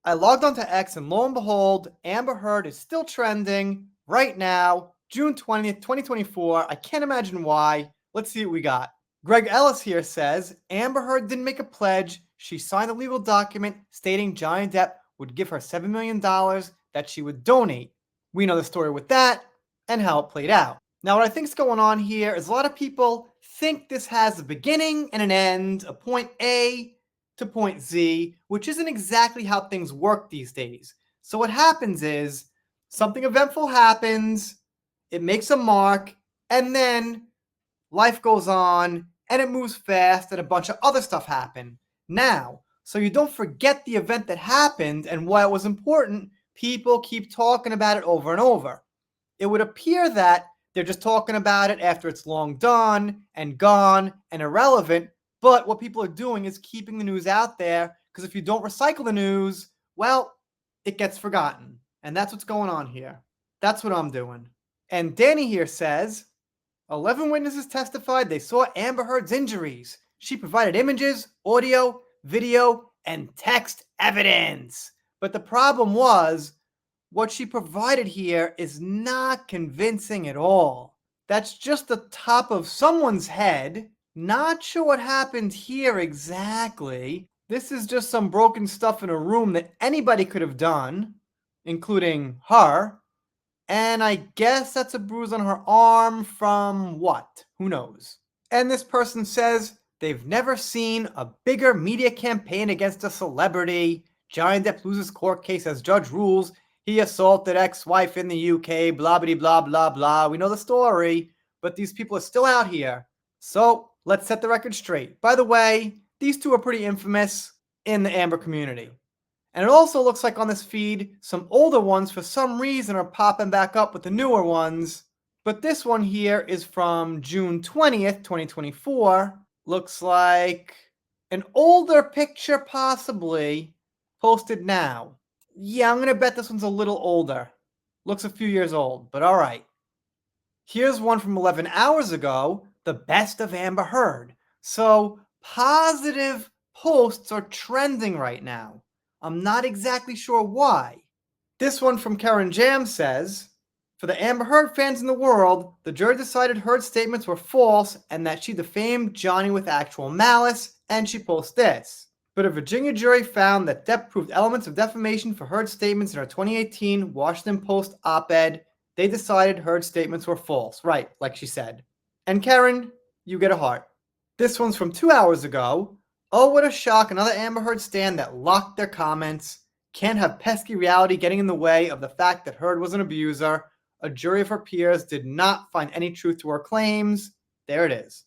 I logged onto X and lo and behold, Amber Heard is still trending right now, June 20th, 2024. I can't imagine why. Let's see what we got. Greg Ellis here says Amber Heard didn't make a pledge. She signed a legal document stating Johnny Depp would give her $7 million that she would donate. We know the story with that and how it played out. Now, what I think is going on here is a lot of people think this has a beginning and an end, a point A to point Z, which isn't exactly how things work these days. So what happens is something eventful happens, it makes a mark, and then life goes on and it moves fast and a bunch of other stuff happened. Now, so you don't forget the event that happened and why it was important, people keep talking about it over and over. It would appear that they're just talking about it after it's long done and gone and irrelevant. But what people are doing is keeping the news out there, because if you don't recycle the news, well, it gets forgotten. And that's what's going on here. That's what I'm doing. And Danny here says, 11 witnesses testified they saw Amber Heard's injuries. She provided images, audio, video, and text evidence. But the problem was, what she provided here is not convincing at all. That's just the top of someone's head. Not sure what happened here exactly. This is just some broken stuff in a room that anybody could have done, including her. And I guess that's a bruise on her arm from what? Who knows? And this person says they've never seen a bigger media campaign against a celebrity. Johnny Depp loses court case as judge rules he assaulted ex-wife in the UK, blah, blah, blah, blah, blah. We know the story, but these people are still out here. So let's set the record straight. By the way, these two are pretty infamous in the Amber community. And it also looks like on this feed, some older ones for some reason are popping back up with the newer ones. But this one here is from June 20th, 2024. Looks like an older picture possibly posted now. Yeah, I'm going to bet this one's a little older. Looks a few years old, but all right. Here's one from 11 hours ago, the best of Amber Heard. So positive posts are trending right now. I'm not exactly sure why. This one from Karen Jam says, for the Amber Heard fans in the world, the jury decided Heard's statements were false and that she defamed Johnny with actual malice, and she posts this. But a Virginia jury found that Depp proved elements of defamation for Heard's statements in her 2018 Washington Post op-ed. They decided Heard's statements were false. Right, like she said. And Karen, you get a heart. This one's from 2 hours ago. Oh, what a shock. Another Amber Heard stan that locked their comments. Can't have pesky reality getting in the way of the fact that Heard was an abuser. A jury of her peers did not find any truth to her claims. There it is.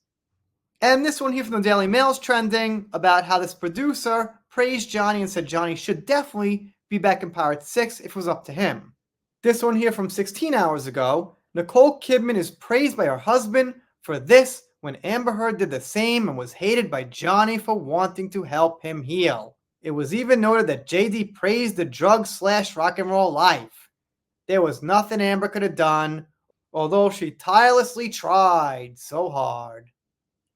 And this one here from the Daily Mail is trending about how this producer praised Johnny and said Johnny should definitely be back in Pirates 6 if it was up to him. This one here from 16 hours ago. Nicole Kidman is praised by her husband for this when Amber Heard did the same and was hated by Johnny for wanting to help him heal. It was even noted that JD praised the drug/rock and roll life. There was nothing Amber could have done, although she tirelessly tried so hard.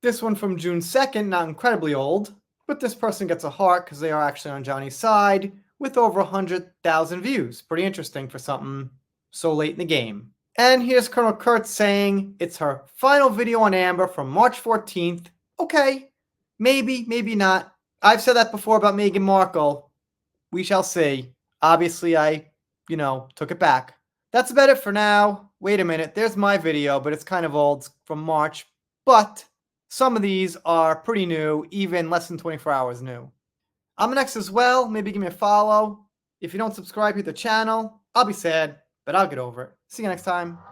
This one from June 2nd, not incredibly old, but this person gets a heart because they are actually on Johnny's side with over 100,000 views. Pretty interesting for something so late in the game. And here's Colonel Kurtz saying it's her final video on Amber from March 14th. Okay, maybe, maybe not. I've said that before about Meghan Markle. We shall see. Obviously, I, took it back. That's about it for now. Wait a minute, there's my video, but it's kind of old, from March. But some of these are pretty new, even less than 24 hours new. I'm next as well. Maybe give me a follow. If you don't subscribe to the channel, I'll be sad, but I'll get over it. See you next time.